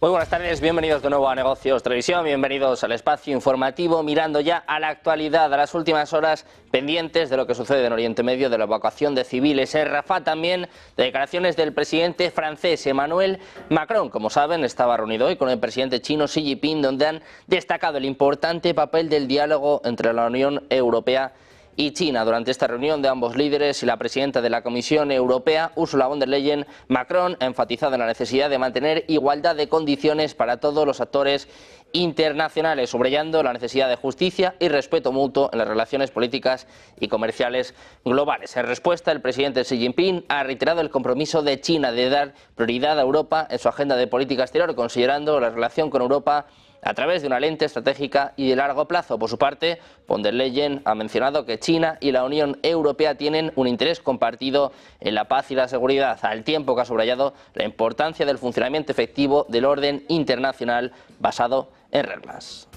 Muy buenas tardes, bienvenidos de nuevo a Negocios Televisión, bienvenidos al espacio informativo, mirando ya a la actualidad, a las últimas horas, pendientes de lo que sucede en Oriente Medio, de la evacuación de civiles en Rafah, también de declaraciones del presidente francés Emmanuel Macron. Como saben, estaba reunido hoy con el presidente chino Xi Jinping, donde han destacado el importante papel del diálogo entre la Unión Europea y China. Durante esta reunión de ambos líderes y la presidenta de la Comisión Europea, Ursula von der Leyen, Macron ha enfatizado en la necesidad de mantener igualdad de condiciones para todos los actores internacionales, subrayando la necesidad de justicia y respeto mutuo en las relaciones políticas y comerciales globales. En respuesta, el presidente Xi Jinping ha reiterado el compromiso de China de dar prioridad a Europa en su agenda de política exterior, considerando la relación con Europa a través de una lente estratégica y de largo plazo. Por su parte, von der Leyen ha mencionado que China y la Unión Europea tienen un interés compartido en la paz y la seguridad, al tiempo que ha subrayado la importancia del funcionamiento efectivo del orden internacional basado en reglas.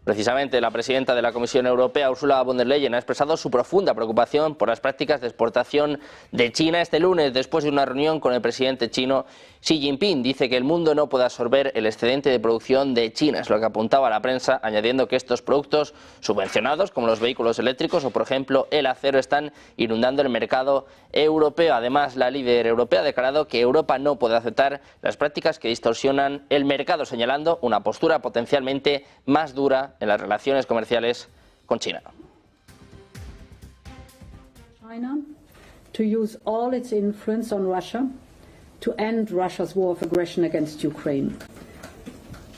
Precisamente, la presidenta de la Comisión Europea, Ursula von der Leyen, ha expresado su profunda preocupación por las prácticas de exportación de China este lunes, después de una reunión con el presidente chino Xi Jinping. Dice que el mundo no puede absorber el excedente de producción de China, es lo que apuntaba a la prensa, añadiendo que estos productos subvencionados, como los vehículos eléctricos o, por ejemplo, el acero, están inundando el mercado europeo. Además, la líder europea ha declarado que Europa no puede aceptar las prácticas que distorsionan el mercado, señalando una postura potencialmente más dura en las relaciones comerciales con China. China to use all its influence on Russia to end Russia's war of aggression against Ukraine.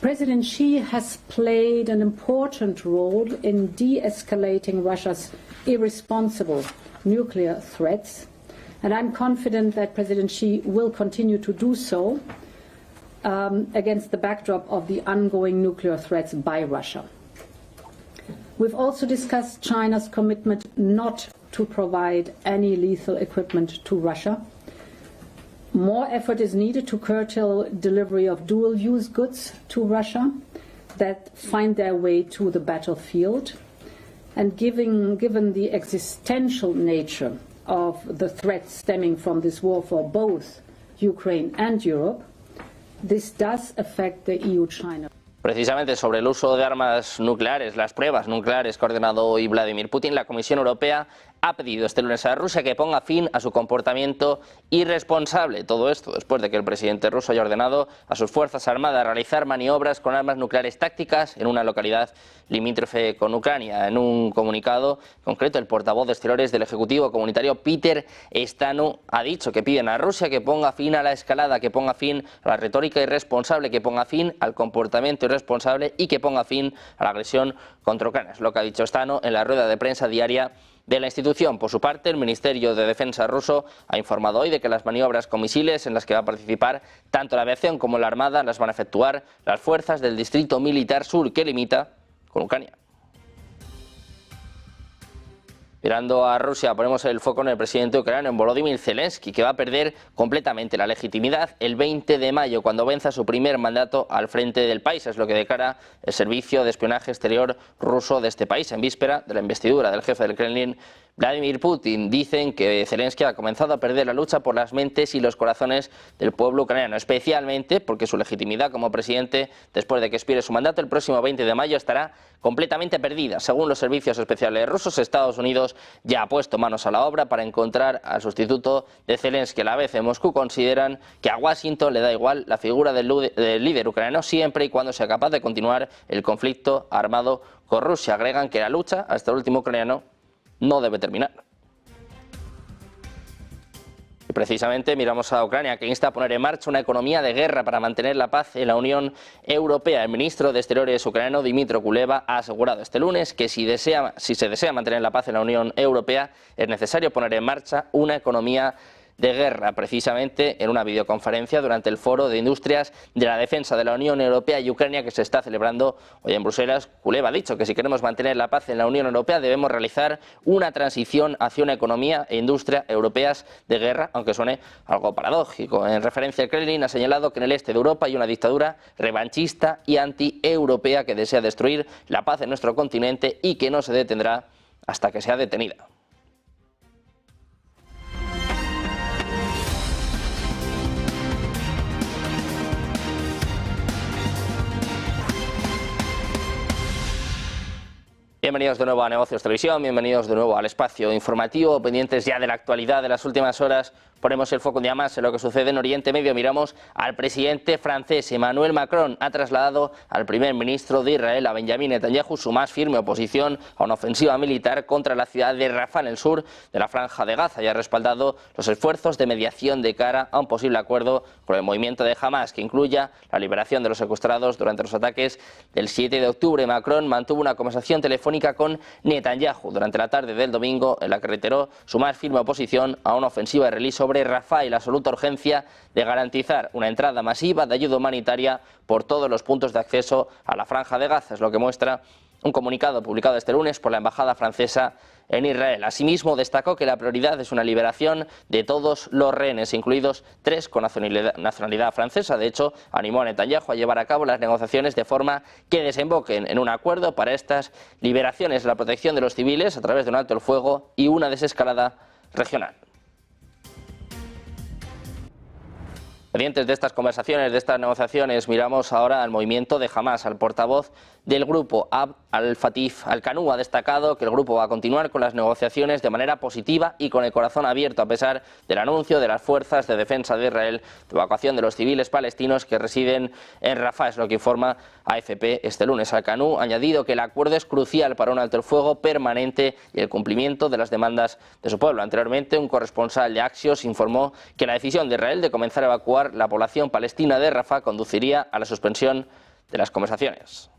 President Xi has played an important role in de-escalating Russia's irresponsible nuclear threats, and I'm confident that President Xi will continue to do so against the backdrop of the ongoing nuclear threats by Russia. We've also discussed China's commitment not to provide any lethal equipment to Russia. More effort is needed to curtail delivery of dual-use goods to Russia that find their way to the battlefield. And given the existential nature of the threats stemming from this war for both Ukraine and Europe, this does affect the EU-China. Precisamente sobre el uso de armas nucleares, las pruebas nucleares que ha ordenado hoy Vladimir Putin, la Comisión Europea ha pedido este lunes a Rusia que ponga fin a su comportamiento irresponsable. Todo esto después de que el presidente ruso haya ordenado a sus fuerzas armadas realizar maniobras con armas nucleares tácticas en una localidad limítrofe con Ucrania. En un comunicado concreto, el portavoz de Exteriores del Ejecutivo Comunitario, Peter Stanu, ha dicho que piden a Rusia que ponga fin a la escalada, que ponga fin a la retórica irresponsable, que ponga fin al comportamiento irresponsable y que ponga fin a la agresión contra Ucrania. Es lo que ha dicho Stanu en la rueda de prensa diaria de la institución. Por su parte, el Ministerio de Defensa ruso ha informado hoy de que las maniobras con misiles en las que va a participar tanto la aviación como la Armada las van a efectuar las fuerzas del Distrito Militar Sur, que limita con Ucrania. Mirando a Rusia, ponemos el foco en el presidente ucraniano, en Volodymyr Zelensky, que va a perder completamente la legitimidad el 20 de mayo, cuando venza su primer mandato al frente del país. Es lo que declara el Servicio de Espionaje Exterior ruso de este país, en víspera de la investidura del jefe del Kremlin, Vladimir Putin. Dicen que Zelensky ha comenzado a perder la lucha por las mentes y los corazones del pueblo ucraniano, especialmente porque su legitimidad como presidente, después de que expire su mandato el próximo 20 de mayo, estará completamente perdida. Según los servicios especiales rusos, Estados Unidos ya ha puesto manos a la obra para encontrar al sustituto de Zelensky. A la vez, en Moscú consideran que a Washington le da igual la figura del líder ucraniano siempre y cuando sea capaz de continuar el conflicto armado con Rusia. Agregan que la lucha hasta el último ucraniano no debe terminar. Y precisamente miramos a Ucrania, que insta a poner en marcha una economía de guerra para mantener la paz en la Unión Europea. El ministro de Exteriores ucraniano, Dmytro Kuleba, ha asegurado este lunes que si se desea mantener la paz en la Unión Europea, es necesario poner en marcha una economía de guerra. Precisamente en una videoconferencia durante el Foro de Industrias de la Defensa de la Unión Europea y Ucrania, que se está celebrando hoy en Bruselas, Kuleba ha dicho que si queremos mantener la paz en la Unión Europea debemos realizar una transición hacia una economía e industria europeas de guerra, aunque suene algo paradójico. En referencia al Kremlin, ha señalado que en el este de Europa hay una dictadura revanchista y anti-europea que desea destruir la paz en nuestro continente y que no se detendrá hasta que sea detenida. Bienvenidos de nuevo a Negocios Televisión, bienvenidos de nuevo al espacio informativo, pendientes ya de la actualidad de las últimas horas. Ponemos el foco un día más en lo que sucede en Oriente Medio. Miramos al presidente francés. Emmanuel Macron ha trasladado al primer ministro de Israel, a Benjamin Netanyahu, su más firme oposición a una ofensiva militar contra la ciudad de Rafah, en el sur de la Franja de Gaza, y ha respaldado los esfuerzos de mediación de cara a un posible acuerdo con el movimiento de Hamas, que incluya la liberación de los secuestrados durante los ataques del 7 de octubre. Macron mantuvo una conversación telefónica con Netanyahu durante la tarde del domingo, en la que reiteró su más firme oposición a una ofensiva israelí sobre Rafah y la absoluta urgencia de garantizar una entrada masiva de ayuda humanitaria por todos los puntos de acceso a la Franja de Gaza. Es lo que muestra un comunicado publicado este lunes por la embajada francesa en Israel. Asimismo, destacó que la prioridad es una liberación de todos los rehenes, incluidos 3 con nacionalidad francesa. De hecho, animó a Netanyahu a llevar a cabo las negociaciones de forma que desemboquen en un acuerdo para estas liberaciones, la protección de los civiles a través de un alto el fuego y una desescalada regional. Pendientes de estas conversaciones, de estas negociaciones, miramos ahora al movimiento de Hamas. Al portavoz del grupo, Abd al-Fatif al-Qanu, ha destacado que el grupo va a continuar con las negociaciones de manera positiva y con el corazón abierto, a pesar del anuncio de las fuerzas de defensa de Israel de evacuación de los civiles palestinos que residen en Rafah. Es lo que informa AFP este lunes. Al-Qanu ha añadido que el acuerdo es crucial para un alto el fuego permanente y el cumplimiento de las demandas de su pueblo. Anteriormente, un corresponsal de Axios informó que la decisión de Israel de comenzar a evacuar la población palestina de Rafah conduciría a la suspensión de las conversaciones.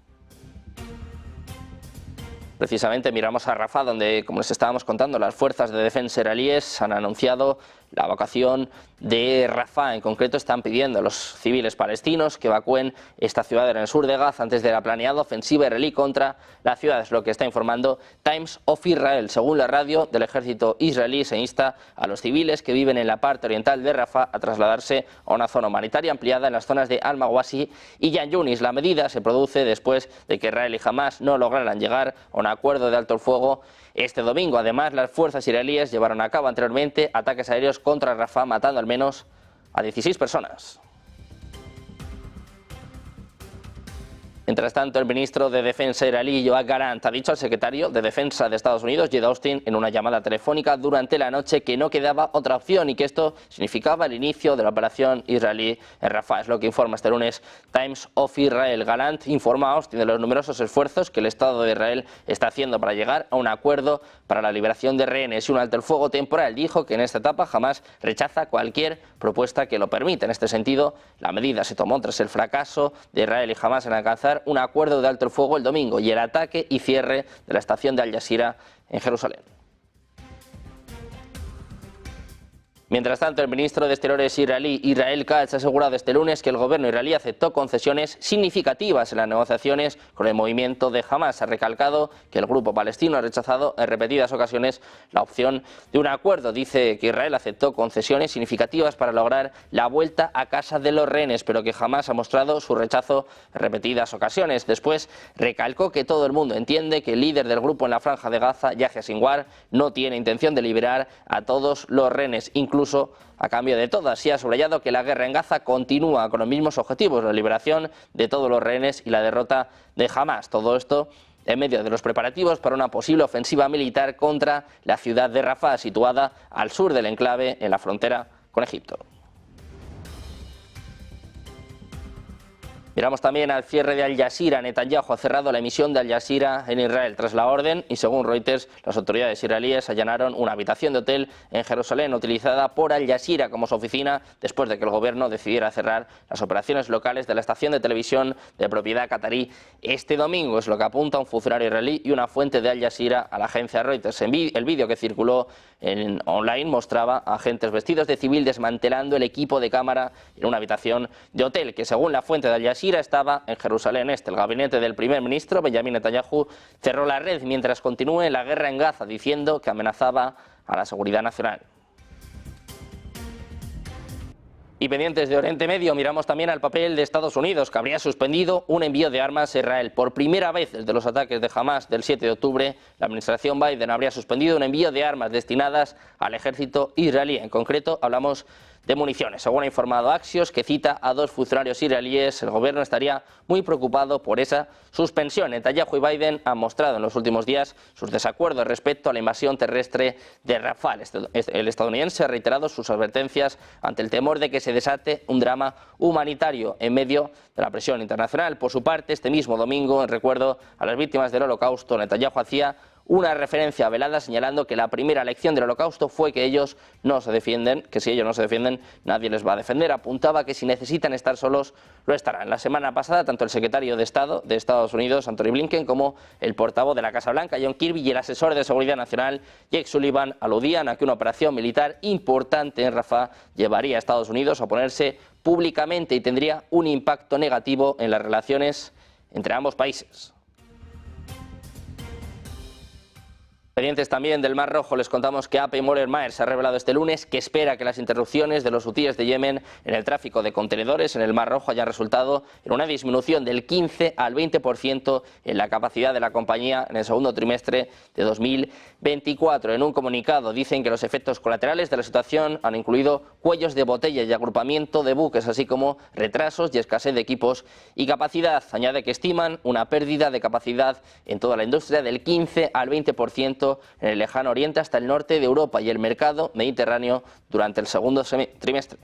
Precisamente miramos a Rafah, donde, como les estábamos contando, las fuerzas de defensa israelíes han anunciado la evacuación de Rafah. En concreto, están pidiendo a los civiles palestinos que evacúen esta ciudad en el sur de Gaza antes de la planeada ofensiva israelí contra la ciudad. Es lo que está informando Times of Israel. Según la radio del ejército israelí, se insta a los civiles que viven en la parte oriental de Rafah a trasladarse a una zona humanitaria ampliada en las zonas de Al-Mawasi y Yan Yunis. La medida se produce después de que Israel y Hamas no lograran llegar a un acuerdo de alto el fuego este domingo. Además, las fuerzas israelíes llevaron a cabo anteriormente ataques aéreos contra Rafah, matando al menos a 16 personas. Mientras tanto, el ministro de Defensa israelí, Yoav Gallant, ha dicho al secretario de Defensa de Estados Unidos, Lloyd Austin, en una llamada telefónica durante la noche, que no quedaba otra opción y que esto significaba el inicio de la operación israelí en Rafah. Es lo que informa este lunes Times of Israel. Gallant informa a Austin de los numerosos esfuerzos que el Estado de Israel está haciendo para llegar a un acuerdo para la liberación de rehenes y un alto el fuego temporal. Dijo que en esta etapa jamás rechaza cualquier propuesta que lo permita. En este sentido, la medida se tomó tras el fracaso de Israel y Hamas en alcanzar un acuerdo de alto el fuego el domingo y el ataque y cierre de la estación de Al Jazeera en Jerusalén. Mientras tanto, el ministro de Exteriores israelí, Israel Katz, ha asegurado este lunes que el gobierno israelí aceptó concesiones significativas en las negociaciones con el movimiento de Hamas. Ha recalcado que el grupo palestino ha rechazado en repetidas ocasiones la opción de un acuerdo. Dice que Israel aceptó concesiones significativas para lograr la vuelta a casa de los rehenes, pero que Hamas ha mostrado su rechazo en repetidas ocasiones. Después recalcó que todo el mundo entiende que el líder del grupo en la Franja de Gaza, Yahya Sinwar, no tiene intención de liberar a todos los rehenes, incluso a cambio de todas, y ha subrayado que la guerra en Gaza continúa con los mismos objetivos: la liberación de todos los rehenes y la derrota de Hamas. Todo esto en medio de los preparativos para una posible ofensiva militar contra la ciudad de Rafah, situada al sur del enclave en la frontera con Egipto. Miramos también al cierre de Al Jazeera. Netanyahu ha cerrado la emisión de Al Jazeera en Israel tras la orden y, según Reuters, las autoridades israelíes allanaron una habitación de hotel en Jerusalén utilizada por Al Jazeera como su oficina después de que el gobierno decidiera cerrar las operaciones locales de la estación de televisión de propiedad catarí este domingo. Es lo que apunta un funcionario israelí y una fuente de Al Jazeera a la agencia Reuters. El vídeo que circuló online mostraba a agentes vestidos de civil desmantelando el equipo de cámara en una habitación de hotel que, según la fuente de Al Jazeera, estaba en Jerusalén Este. El gabinete del primer ministro, Benjamin Netanyahu, cerró la red mientras continúe la guerra en Gaza, diciendo que amenazaba a la seguridad nacional. Y pendientes de Oriente Medio, miramos también al papel de Estados Unidos, que habría suspendido un envío de armas a Israel. Por primera vez desde los ataques de Hamas del 7 de octubre, la administración Biden habría suspendido un envío de armas destinadas al ejército israelí. En concreto, hablamos de municiones. Según ha informado Axios, que cita a 2 funcionarios israelíes, el gobierno estaría muy preocupado por esa suspensión. Netanyahu y Biden han mostrado en los últimos días sus desacuerdos respecto a la invasión terrestre de Rafah. El estadounidense ha reiterado sus advertencias ante el temor de que se desate un drama humanitario en medio de la presión internacional. Por su parte, este mismo domingo, en recuerdo a las víctimas del Holocausto, Netanyahu hacía una referencia velada señalando que la primera lección del Holocausto fue que ellos no se defienden, que si ellos no se defienden, nadie les va a defender. Apuntaba que si necesitan estar solos, lo estarán. La semana pasada, tanto el secretario de Estado de Estados Unidos, Antony Blinken, como el portavoz de la Casa Blanca, John Kirby, y el asesor de Seguridad Nacional, Jake Sullivan, aludían a que una operación militar importante en Rafah llevaría a Estados Unidos a oponerse públicamente y tendría un impacto negativo en las relaciones entre ambos países. Pendientes también del Mar Rojo, les contamos que AP Moller Maersk ha revelado este lunes que espera que las interrupciones de los hutíes de Yemen en el tráfico de contenedores en el Mar Rojo hayan resultado en una disminución del 15 al 20% en la capacidad de la compañía en el segundo trimestre de 2024. En un comunicado dicen que los efectos colaterales de la situación han incluido cuellos de botella y agrupamiento de buques, así como retrasos y escasez de equipos y capacidad. Añade que estiman una pérdida de capacidad en toda la industria del 15 al 20% en el lejano oriente hasta el norte de Europa y el mercado mediterráneo durante el segundo trimestre.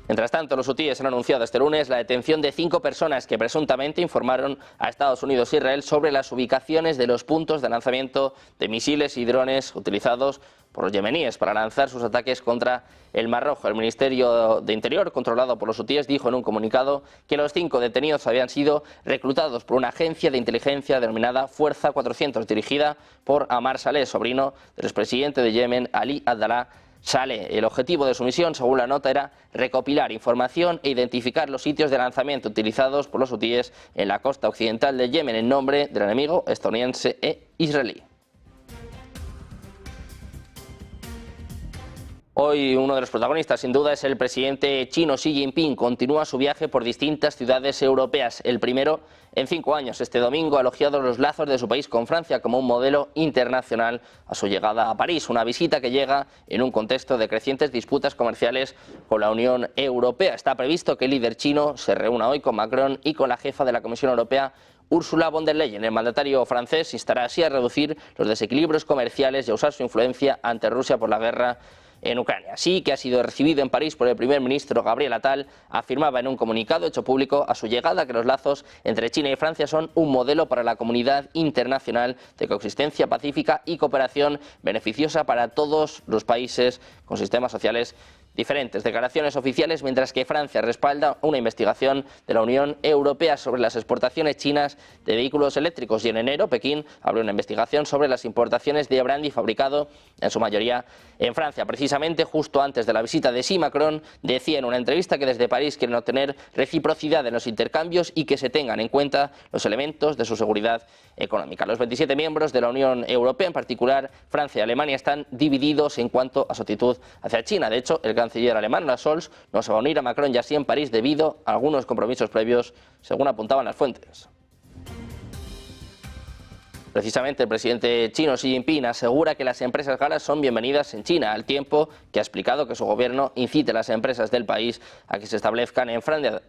Mientras tanto, los hutíes han anunciado este lunes la detención de 5 personas que presuntamente informaron a Estados Unidos e Israel sobre las ubicaciones de los puntos de lanzamiento de misiles y drones utilizados por los yemeníes para lanzar sus ataques contra el Mar Rojo. El Ministerio de Interior, controlado por los hutíes, dijo en un comunicado que los 5 detenidos habían sido reclutados por una agencia de inteligencia denominada Fuerza 400, dirigida por Ammar Saleh, sobrino del expresidente de Yemen, Ali Abdallah Saleh. El objetivo de su misión, según la nota, era recopilar información e identificar los sitios de lanzamiento utilizados por los hutíes en la costa occidental de Yemen en nombre del enemigo estadounidense e israelí. Hoy uno de los protagonistas, sin duda, es el presidente chino Xi Jinping. Continúa su viaje por distintas ciudades europeas, el primero en 5 años. Este domingo ha elogiado los lazos de su país con Francia como un modelo internacional a su llegada a París. Una visita que llega en un contexto de crecientes disputas comerciales con la Unión Europea. Está previsto que el líder chino se reúna hoy con Macron y con la jefa de la Comisión Europea, Ursula von der Leyen. El mandatario francés instará así a reducir los desequilibrios comerciales y a usar su influencia ante Rusia por la guerra en Ucrania. Así que ha sido recibido en París por el primer ministro Gabriel Attal. Afirmaba en un comunicado hecho público a su llegada que los lazos entre China y Francia son un modelo para la comunidad internacional de coexistencia pacífica y cooperación beneficiosa para todos los países con sistemas sociales diferentes. Declaraciones oficiales, mientras que Francia respalda una investigación de la Unión Europea sobre las exportaciones chinas de vehículos eléctricos, y en enero Pekín abrió una investigación sobre las importaciones de brandy fabricado en su mayoría en Francia. Precisamente justo antes de la visita de Xi, Macron decía en una entrevista que desde París quieren obtener reciprocidad en los intercambios y que se tengan en cuenta los elementos de su seguridad económica. Los 27 miembros de la Unión Europea, en particular Francia y Alemania, están divididos en cuanto a su actitud hacia China. De hecho, el canciller alemán, Olaf Scholz, no se va a unir a Macron y así en París debido a algunos compromisos previos, según apuntaban las fuentes. Precisamente el presidente chino Xi Jinping asegura que las empresas galas son bienvenidas en China, al tiempo que ha explicado que su gobierno incite a las empresas del país a que se establezcan en Francia,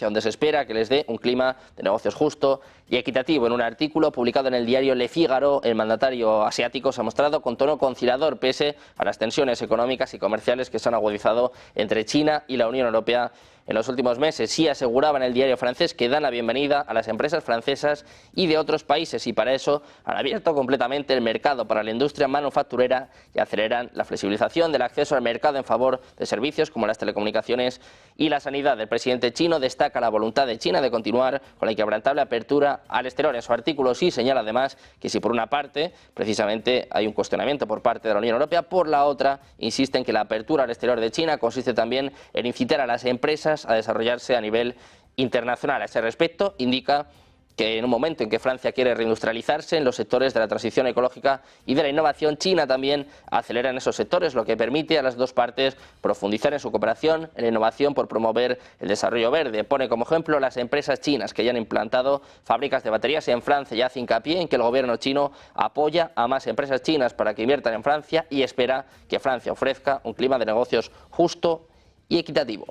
donde se espera que les dé un clima de negocios justo y equitativo. En un artículo publicado en el diario Le Figaro, el mandatario asiático se ha mostrado con tono conciliador pese a las tensiones económicas y comerciales que se han agudizado entre China y la Unión Europea en los últimos meses. Sí aseguraba en el diario francés que dan la bienvenida a las empresas francesas y de otros países, y para eso han abierto completamente el mercado para la industria manufacturera y aceleran la flexibilización del acceso al mercado en favor de servicios como las telecomunicaciones y la sanidad. El presidente chino destaca la voluntad de China de continuar con la inquebrantable apertura al exterior. En su artículo sí señala además que si por una parte precisamente hay un cuestionamiento por parte de la Unión Europea, por la otra insiste en que la apertura al exterior de China consiste también en incitar a las empresas a desarrollarse a nivel internacional. A ese respecto, indica que en un momento en que Francia quiere reindustrializarse en los sectores de la transición ecológica y de la innovación, China también acelera en esos sectores, lo que permite a las dos partes profundizar en su cooperación en la innovación por promover el desarrollo verde. Pone como ejemplo las empresas chinas que ya han implantado fábricas de baterías en Francia y hace hincapié en que el gobierno chino apoya a más empresas chinas para que inviertan en Francia y espera que Francia ofrezca un clima de negocios justo y equitativo.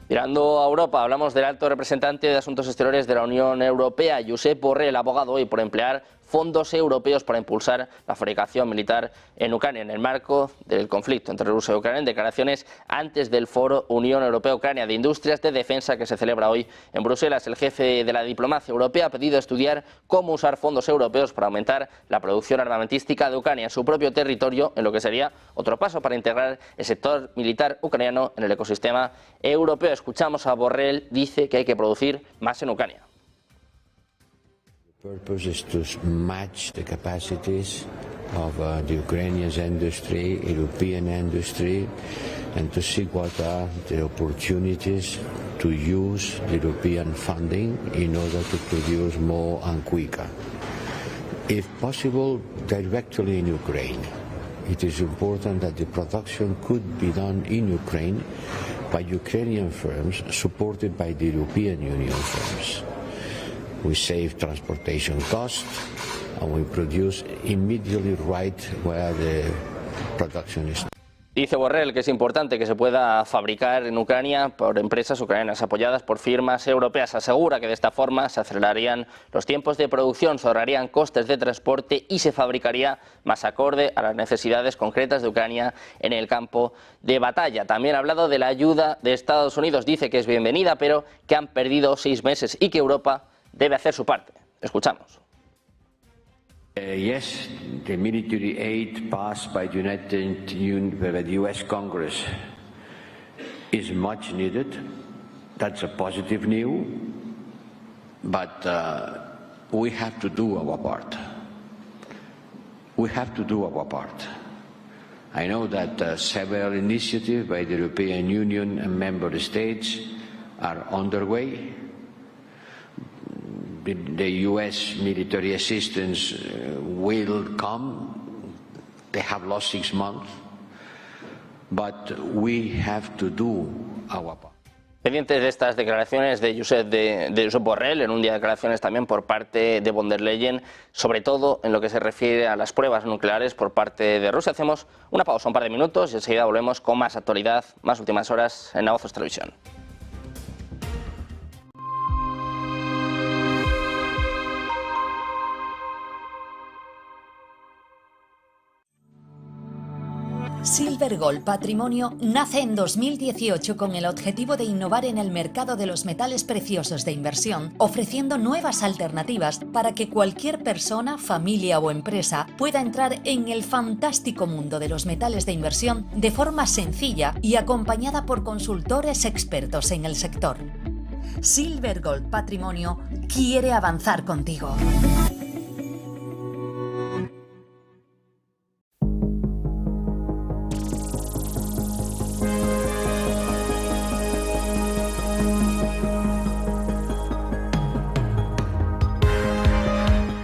Mirando a Europa, hablamos del alto representante de Asuntos Exteriores de la Unión Europea, Josep Borrell, abogado hoy por emplear fondos europeos para impulsar la fabricación militar en Ucrania, en el marco del conflicto entre Rusia y Ucrania, en declaraciones antes del foro Unión Europea-Ucrania de Industrias de Defensa que se celebra hoy en Bruselas. El jefe de la diplomacia europea ha pedido estudiar cómo usar fondos europeos para aumentar la producción armamentística de Ucrania en su propio territorio, en lo que sería otro paso para integrar el sector militar ucraniano en el ecosistema europeo. Escuchamos a Borrell, dice que hay que producir más en Ucrania. The purpose is to match the capacities of the Ukrainian industry, European industry, and to see what are the opportunities to use the European funding in order to produce more and quicker. If possible, directly in Ukraine. It is important that the production could be done in Ukraine by Ukrainian firms supported by the European Union firms. We save transportation costs and we produce immediately right where the production is. Dice Borrell que es importante que se pueda fabricar en Ucrania por empresas ucranianas apoyadas por firmas europeas. Asegura que de esta forma se acelerarían los tiempos de producción, se ahorrarían costes de transporte y se fabricaría más acorde a las necesidades concretas de Ucrania en el campo de batalla. También ha hablado de la ayuda de Estados Unidos. Dice que es bienvenida, pero que han perdido 6 meses y que Europa debe hacer su parte. Escuchamos. Yes, the military aid passed by the US Congress is much needed. That's a positive news, but we have to do our part. We have to do our part. I know that several initiatives by the European Union and member states are underway. The US military assistance will come. They have lost 6 months, but we have to do our part. Pendientes de estas declaraciones de Josep Borrell, en un día de declaraciones también por parte de von der Leyen, sobre todo en lo que se refiere a las pruebas nucleares por parte de Rusia. Hacemos una pausa, un par de minutos y enseguida volvemos con más actualidad, más últimas horas en Navazos Televisión. Silver Gold Patrimonio nace en 2018 con el objetivo de innovar en el mercado de los metales preciosos de inversión, ofreciendo nuevas alternativas para que cualquier persona, familia o empresa pueda entrar en el fantástico mundo de los metales de inversión de forma sencilla y acompañada por consultores expertos en el sector. Silver Gold Patrimonio quiere avanzar contigo.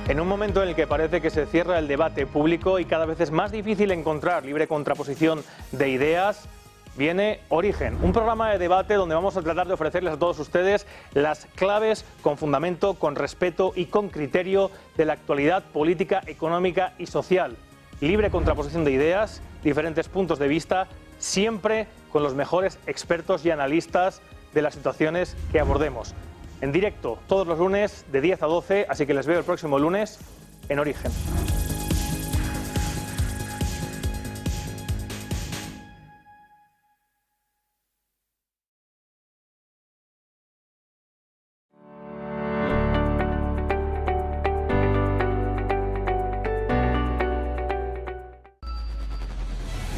En un momento en el que parece que se cierra el debate público y cada vez es más difícil encontrar libre contraposición de ideas, viene Origen, un programa de debate donde vamos a tratar de ofrecerles a todos ustedes las claves con fundamento, con respeto y con criterio de la actualidad política, económica y social. Libre contraposición de ideas, diferentes puntos de vista, siempre con los mejores expertos y analistas de las situaciones que abordemos. En directo todos los lunes de 10 a 12, así que les veo el próximo lunes en Origen.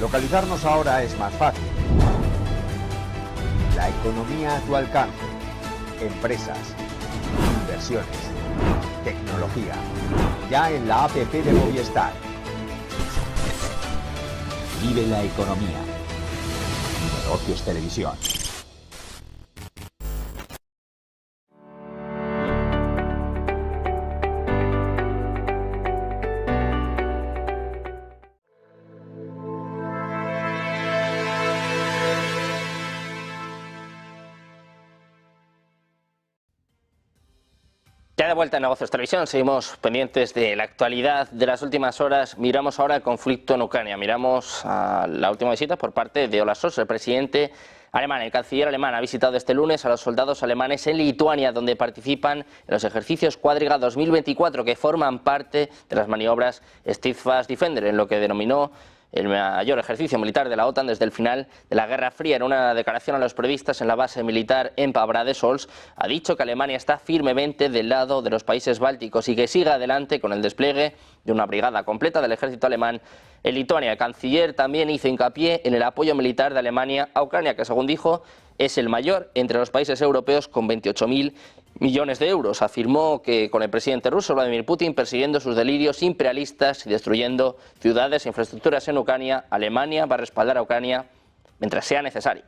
Localizarnos ahora es más fácil. La economía a tu alcance. Empresas, inversiones, tecnología, ya en la app de Movistar. Vive la economía. Negocios Televisión. Ya de vuelta en Negocios Televisión, seguimos pendientes de la actualidad de las últimas horas. Miramos ahora el conflicto en Ucrania, miramos a la última visita por parte de Olaf Scholz, el presidente alemán. El canciller alemán ha visitado este lunes a los soldados alemanes en Lituania, donde participan en los ejercicios Quadriga 2024, que forman parte de las maniobras Steadfast Defender, en lo que denominó el mayor ejercicio militar de la OTAN desde el final de la Guerra Fría. En una declaración a los periodistas en la base militar en Pavlade, Scholz ha dicho que Alemania está firmemente del lado de los países bálticos y que siga adelante con el despliegue de una brigada completa del ejército alemán en Lituania. El canciller también hizo hincapié en el apoyo militar de Alemania a Ucrania, que según dijo es el mayor entre los países europeos con 28.000 millones de euros. Afirmó que con el presidente ruso Vladimir Putin persiguiendo sus delirios imperialistas y destruyendo ciudades e infraestructuras en Ucrania, Alemania va a respaldar a Ucrania mientras sea necesario.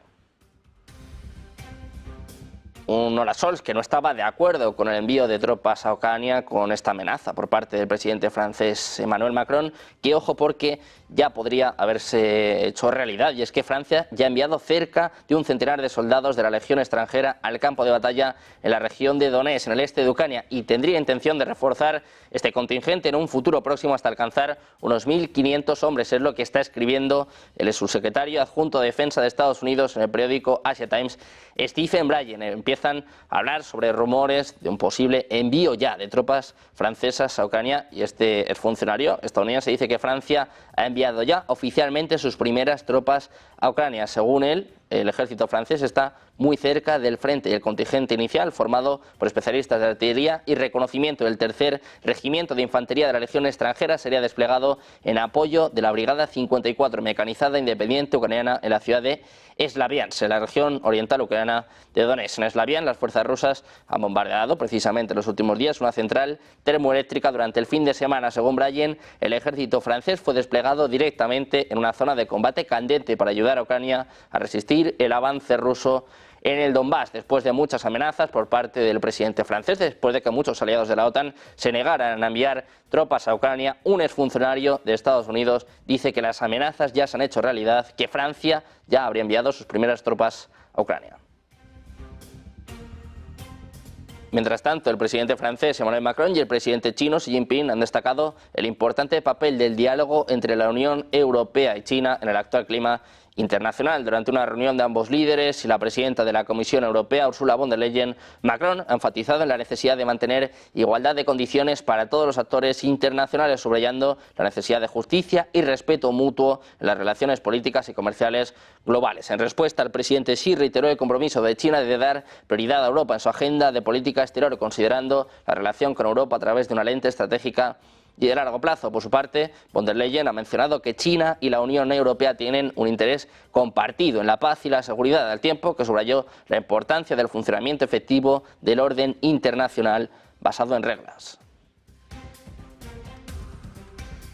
Un Olaf Scholz que no estaba de acuerdo con el envío de tropas a Ucrania, con esta amenaza por parte del presidente francés Emmanuel Macron, que ojo porque ya podría haberse hecho realidad, y es que Francia ya ha enviado cerca de un centenar de soldados de la Legión extranjera al campo de batalla en la región de Donetsk, en el este de Ucrania, y tendría intención de reforzar este contingente en un futuro próximo hasta alcanzar unos 1.500 hombres, es lo que está escribiendo el subsecretario adjunto de Defensa de Estados Unidos en el periódico Asia Times, Stephen Bryan. Empiezan a hablar sobre rumores de un posible envío ya de tropas francesas a Ucrania, y este exfuncionario estadounidense dice que Francia ha enviado ya oficialmente sus primeras tropas a Ucrania. Según él, el ejército francés está muy cerca del frente y el contingente inicial, formado por especialistas de artillería y reconocimiento del tercer regimiento de infantería de la Legión extranjera, sería desplegado en apoyo de la Brigada 54 mecanizada independiente ucraniana en la ciudad de Slaviansk, en la región oriental ucraniana de Donetsk. En Slaviansk, las fuerzas rusas han bombardeado precisamente en los últimos días una central termoeléctrica durante el fin de semana. Según Bryan, el ejército francés fue desplegado directamente en una zona de combate candente para ayudar a Ucrania a resistir el avance ruso en el Donbass, después de muchas amenazas por parte del presidente francés, después de que muchos aliados de la OTAN se negaran a enviar tropas a Ucrania. Un exfuncionario de Estados Unidos dice que las amenazas ya se han hecho realidad, que Francia ya habría enviado sus primeras tropas a Ucrania. Mientras tanto, el presidente francés Emmanuel Macron y el presidente chino Xi Jinping han destacado el importante papel del diálogo entre la Unión Europea y China en el actual clima internacional. Durante una reunión de ambos líderes y la presidenta de la Comisión Europea, Ursula von der Leyen, Macron ha enfatizado en la necesidad de mantener igualdad de condiciones para todos los actores internacionales, subrayando la necesidad de justicia y respeto mutuo en las relaciones políticas y comerciales globales. En respuesta, el presidente Xi reiteró el compromiso de China de dar prioridad a Europa en su agenda de política exterior, considerando la relación con Europa a través de una lente estratégica y de largo plazo. Por su parte, von der Leyen ha mencionado que China y la Unión Europea tienen un interés compartido en la paz y la seguridad, al tiempo que subrayó la importancia del funcionamiento efectivo del orden internacional basado en reglas.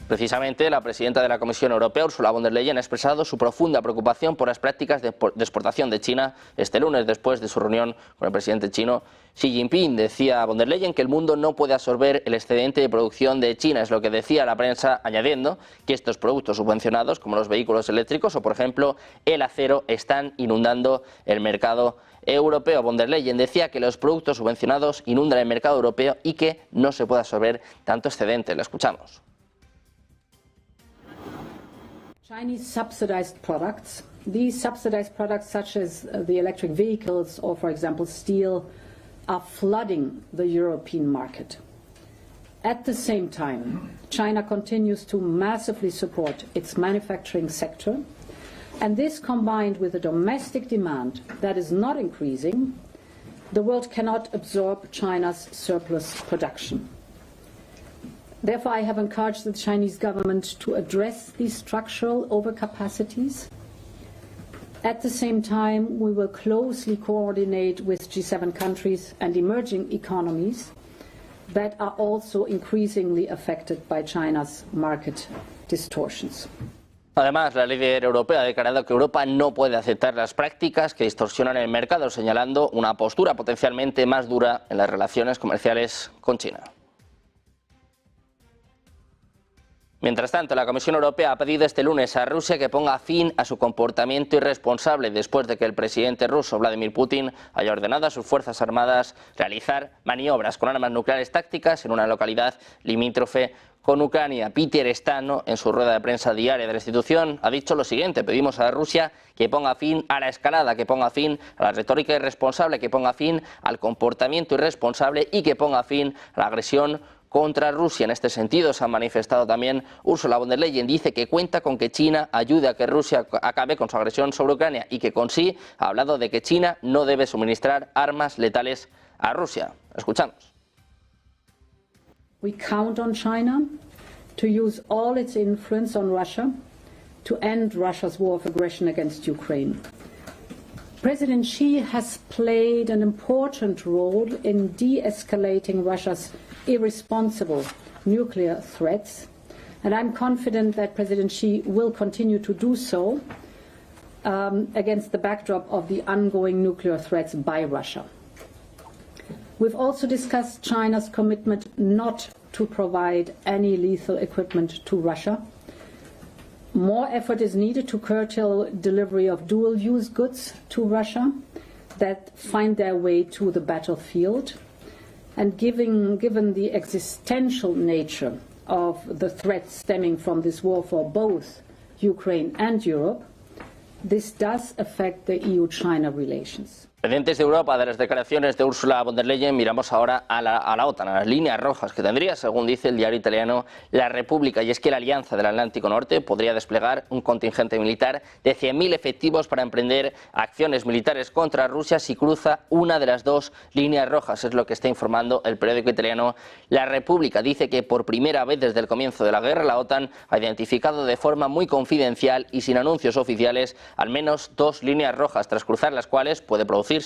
Precisamente, la presidenta de la Comisión Europea, Ursula von der Leyen, ha expresado su profunda preocupación por las prácticas de exportación de China este lunes, después de su reunión con el presidente chino Xi Jinping. Decía von der Leyen que el mundo no puede absorber el excedente de producción de China, es lo que decía la prensa, añadiendo que estos productos subvencionados, como los vehículos eléctricos o, por ejemplo, el acero, están inundando el mercado europeo. Von der Leyen decía que los productos subvencionados inundan el mercado europeo y que no se puede absorber tanto excedente. La escuchamos. Chinese subsidized products, these subsidized products such as the electric vehicles or, for example, steel, are flooding the European market. At the same time, China continues to massively support its manufacturing sector, and this combined with a domestic demand that is not increasing, the world cannot absorb China's surplus production. Therefore, I have encouraged the Chinese government to address these structural overcapacities. At the same time, we will closely coordinate with G7 countries and emerging economies that are also increasingly affected by China's market distortions. Además, la líder europea ha declarado que Europa no puede aceptar las prácticas que distorsionan el mercado, señalando una postura potencialmente más dura en las relaciones comerciales con China. Mientras tanto, la Comisión Europea ha pedido este lunes a Rusia que ponga fin a su comportamiento irresponsable después de que el presidente ruso Vladimir Putin haya ordenado a sus fuerzas armadas realizar maniobras con armas nucleares tácticas en una localidad limítrofe con Ucrania. Peter Stano, en su rueda de prensa diaria de la institución, ha dicho lo siguiente: pedimos a Rusia que ponga fin a la escalada, que ponga fin a la retórica irresponsable, que ponga fin al comportamiento irresponsable y que ponga fin a la agresión contra Rusia. En este sentido se ha manifestado también Ursula von der Leyen. Dice que cuenta con que China ayude a que Rusia acabe con su agresión sobre Ucrania y que con sí ha hablado de que China no debe suministrar armas letales a Rusia. Escuchamos. We count on China to use all its influence on Russia to end Russia's war of aggression against Ukraine. President Xi has played an important role in de-escalating Russia's irresponsible nuclear threats, and I'm confident that President Xi will continue to do so against the backdrop of the ongoing nuclear threats by Russia. We've also discussed China's commitment not to provide any lethal equipment to Russia. More effort is needed to curtail delivery of dual-use goods to Russia that find their way to the battlefield. And given the existential nature of the threats stemming from this war for both Ukraine and Europe, this does affect the EU-China relations. Pendientes de Europa de las declaraciones de Ursula von der Leyen, miramos ahora a la OTAN, a las líneas rojas que tendría, según dice el diario italiano La República, y es que la Alianza del Atlántico Norte podría desplegar un contingente militar de 100.000 efectivos para emprender acciones militares contra Rusia si cruza una de las dos líneas rojas. Es lo que está informando el periódico italiano La República. Dice que por primera vez desde el comienzo de la guerra la OTAN ha identificado de forma muy confidencial y sin anuncios oficiales al menos dos líneas rojas, tras cruzar las cuales puede producirse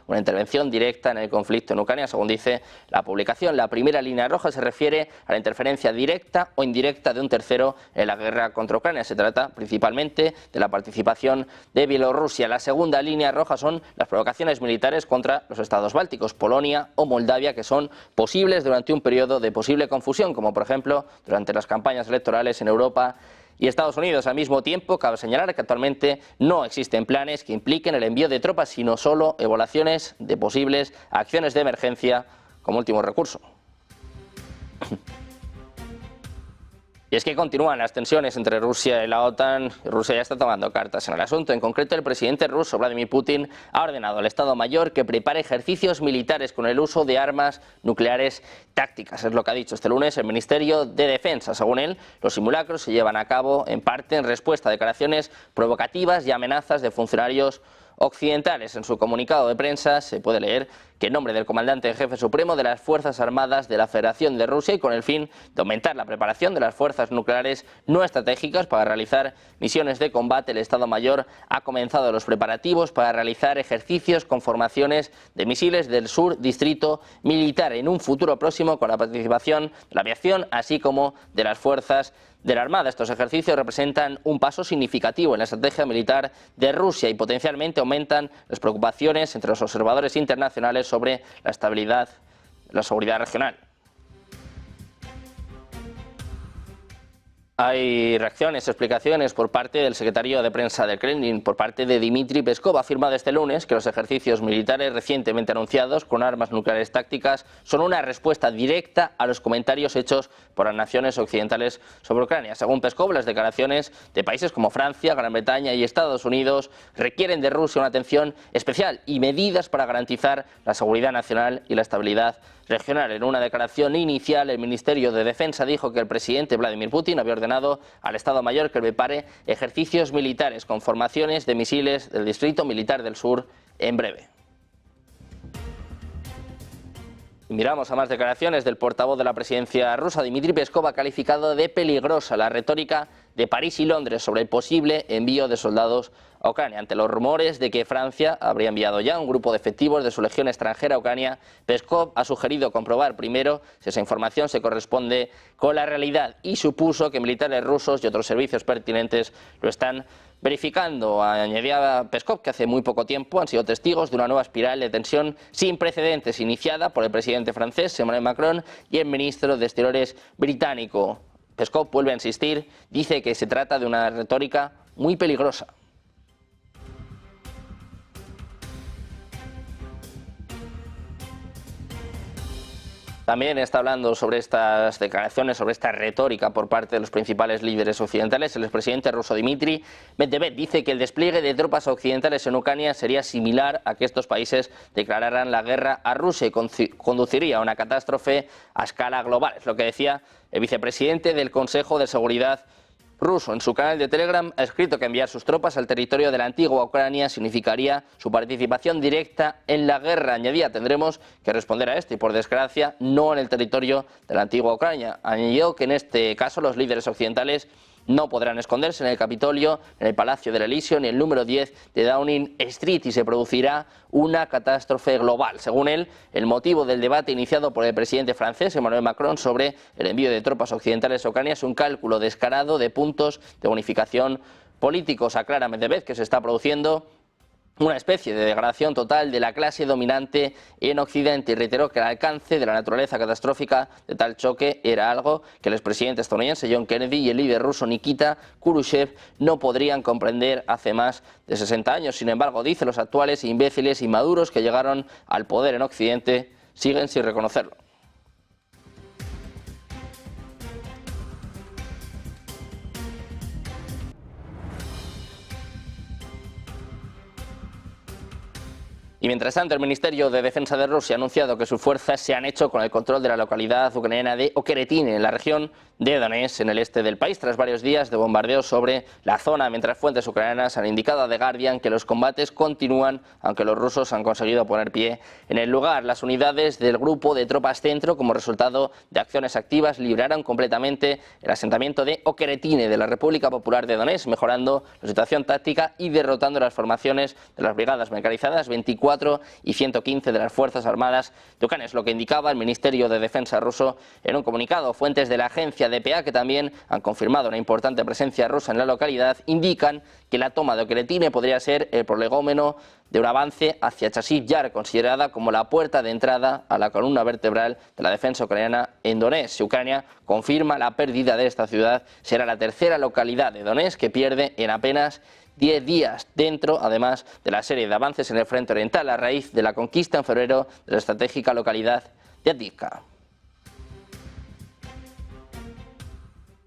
una intervención directa en el conflicto en Ucrania. Según dice la publicación, la primera línea roja se refiere a la interferencia directa o indirecta de un tercero en la guerra contra Ucrania. Se trata principalmente de la participación de Bielorrusia. La segunda línea roja son las provocaciones militares contra los estados bálticos, Polonia o Moldavia, que son posibles durante un periodo de posible confusión, como por ejemplo durante las campañas electorales en Europa y Estados Unidos. Al mismo tiempo, cabe señalar que actualmente no existen planes que impliquen el envío de tropas, sino solo evaluaciones de posibles acciones de emergencia como último recurso. Y es que continúan las tensiones entre Rusia y la OTAN. Rusia ya está tomando cartas en el asunto. En concreto, el presidente ruso Vladimir Putin ha ordenado al Estado Mayor que prepare ejercicios militares con el uso de armas nucleares tácticas. Es lo que ha dicho este lunes el Ministerio de Defensa. Según él, los simulacros se llevan a cabo en parte en respuesta a declaraciones provocativas y amenazas de funcionarios occidentales. En su comunicado de prensa se puede leer que en nombre del comandante en jefe supremo de las Fuerzas Armadas de la Federación de Rusia y con el fin de aumentar la preparación de las fuerzas nucleares no estratégicas para realizar misiones de combate, el Estado Mayor ha comenzado los preparativos para realizar ejercicios con formaciones de misiles del sur distrito militar en un futuro próximo con la participación de la aviación así como de las fuerzas de la Armada. Estos ejercicios representan un paso significativo en la estrategia militar de Rusia y potencialmente aumentan las preocupaciones entre los observadores internacionales sobre la estabilidad y la seguridad regional. Hay reacciones, explicaciones por parte del secretario de prensa del Kremlin, por parte de Dmitry Peskov. Ha afirmado este lunes que los ejercicios militares recientemente anunciados con armas nucleares tácticas son una respuesta directa a los comentarios hechos por las naciones occidentales sobre Ucrania. Según Peskov, las declaraciones de países como Francia, Gran Bretaña y Estados Unidos requieren de Rusia una atención especial y medidas para garantizar la seguridad nacional y la estabilidad regional. En una declaración inicial, el Ministerio de Defensa dijo que el presidente Vladimir Putin había ordenado al Estado Mayor que prepare ejercicios militares con formaciones de misiles del Distrito Militar del Sur en breve. Y miramos a más declaraciones del portavoz de la presidencia rusa. Dmitry Peskov ha calificado de peligrosa la retórica de París y Londres sobre el posible envío de soldados a Ucrania. Ante los rumores de que Francia habría enviado ya un grupo de efectivos de su legión extranjera a Ucrania, Peskov ha sugerido comprobar primero si esa información se corresponde con la realidad y supuso que militares rusos y otros servicios pertinentes lo están verificando. Añadía Peskov que hace muy poco tiempo han sido testigos de una nueva espiral de tensión sin precedentes iniciada por el presidente francés Emmanuel Macron y el ministro de Exteriores británico. Peskov vuelve a insistir, dice que se trata de una retórica muy peligrosa. También está hablando sobre estas declaraciones, sobre esta retórica por parte de los principales líderes occidentales. El expresidente ruso Dmitry Medvedev dice que el despliegue de tropas occidentales en Ucrania sería similar a que estos países declararan la guerra a Rusia y conduciría a una catástrofe a escala global. Es lo que decía el vicepresidente del Consejo de Seguridad ruso. En su canal de Telegram ha escrito que enviar sus tropas al territorio de la antigua Ucrania significaría su participación directa en la guerra. Añadía, tendremos que responder a esto y, por desgracia, no en el territorio de la antigua Ucrania. Añadió que en este caso los líderes occidentales no podrán esconderse en el Capitolio, en el Palacio del Elíseo, ni el número 10 de Downing Street, y se producirá una catástrofe global. Según él, el motivo del debate iniciado por el presidente francés Emmanuel Macron sobre el envío de tropas occidentales a Ucrania es un cálculo descarado de puntos de bonificación políticos. Aclara Medvedev que se está produciendo una especie de degradación total de la clase dominante en Occidente, y reiteró que el alcance de la naturaleza catastrófica de tal choque era algo que el expresidente estadounidense John Kennedy y el líder ruso Nikita Khrushchev no podrían comprender hace más de 60 años. Sin embargo, dice, los actuales imbéciles inmaduros que llegaron al poder en Occidente siguen sin reconocerlo. Y mientras tanto, el Ministerio de Defensa de Rusia ha anunciado que sus fuerzas se han hecho con el control de la localidad ucraniana de Okeretine, en la región de Donetsk, en el este del país, tras varios días de bombardeos sobre la zona, mientras fuentes ucranianas han indicado a The Guardian que los combates continúan, aunque los rusos han conseguido poner pie en el lugar. Las unidades del grupo de tropas centro, como resultado de acciones activas, libraron completamente el asentamiento de Okeretine de la República Popular de Donetsk, mejorando la situación táctica y derrotando las formaciones de las brigadas mecanizadas 24 y 115 de las Fuerzas Armadas de Ucrania. Es lo que indicaba el Ministerio de Defensa ruso en un comunicado. Fuentes de la agencia DPA, que también han confirmado una importante presencia rusa en la localidad, indican que la toma de Okeretine podría ser el prolegómeno de un avance hacia Chasiv Yar, considerada como la puerta de entrada a la columna vertebral de la defensa ucraniana en Donetsk. Si Ucrania confirma la pérdida de esta ciudad, será la tercera localidad de Donetsk que pierde en apenas 10 días, dentro, además, de la serie de avances en el frente oriental a raíz de la conquista en febrero de la estratégica localidad de Avdiivka.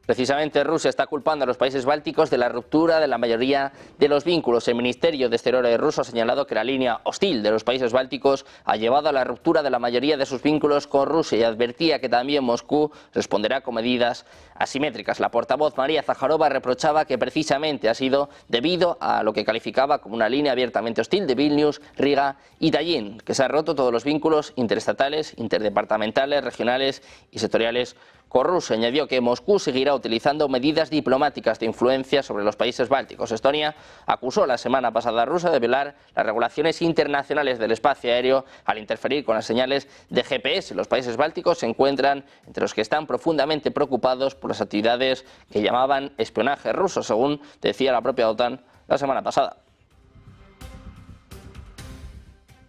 Precisamente Rusia está culpando a los países bálticos de la ruptura de la mayoría de los vínculos. El Ministerio de Exteriores ruso ha señalado que la línea hostil de los países bálticos ha llevado a la ruptura de la mayoría de sus vínculos con Rusia, y advertía que también Moscú responderá con medidas asimétricas. La portavoz María Zaharova reprochaba que precisamente ha sido debido a lo que calificaba como una línea abiertamente hostil de Vilnius, Riga y Tallinn, que se han roto todos los vínculos interestatales, interdepartamentales, regionales y sectoriales con Rusia. Añadió que Moscú seguirá utilizando medidas diplomáticas de influencia sobre los países bálticos. Estonia acusó la semana pasada a Rusia de violar las regulaciones internacionales del espacio aéreo al interferir con las señales de GPS. Los países bálticos se encuentran entre los que están profundamente preocupados por las actividades que llamaban espionaje ruso, según decía la propia OTAN la semana pasada.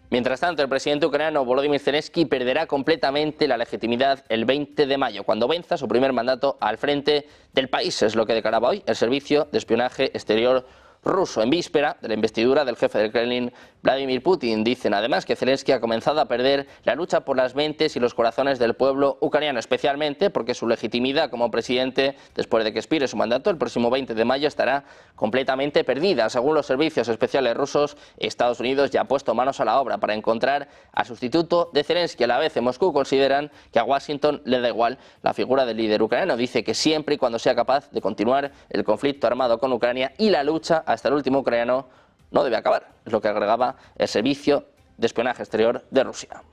Mientras tanto, el presidente ucraniano Volodymyr Zelensky perderá completamente la legitimidad el 20 de mayo, cuando venza su primer mandato al frente del país. Es lo que declaraba hoy el Servicio de Espionaje Exterior ruso, en víspera de la investidura del jefe del Kremlin, Vladimir Putin. Dicen además que Zelensky ha comenzado a perder la lucha por las mentes y los corazones del pueblo ucraniano, especialmente porque su legitimidad como presidente, después de que expire su mandato el próximo 20 de mayo, estará completamente perdida. Según los servicios especiales rusos, Estados Unidos ya ha puesto manos a la obra para encontrar al sustituto de Zelensky. A la vez, en Moscú consideran que a Washington le da igual la figura del líder ucraniano. Dice que siempre y cuando sea capaz de continuar el conflicto armado con Ucrania y la lucha hasta el último ucraniano, no debe acabar. Es lo que agregaba el Servicio de Espionaje Exterior de Rusia.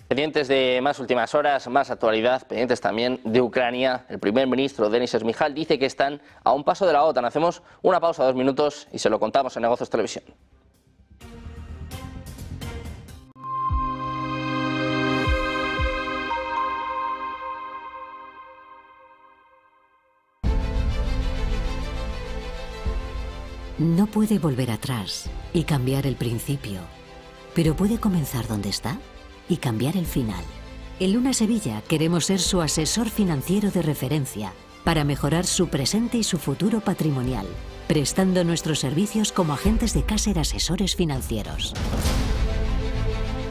Pendientes de más últimas horas, más actualidad, pendientes también de Ucrania. El primer ministro Denis Shmyhal dice que están a un paso de la OTAN. Hacemos una pausa de 2 minutos y se lo contamos en Negocios Televisión. No puede volver atrás y cambiar el principio, pero puede comenzar donde está y cambiar el final. En Luna Sevilla queremos ser su asesor financiero de referencia para mejorar su presente y su futuro patrimonial, prestando nuestros servicios como agentes de Caser Asesores Financieros.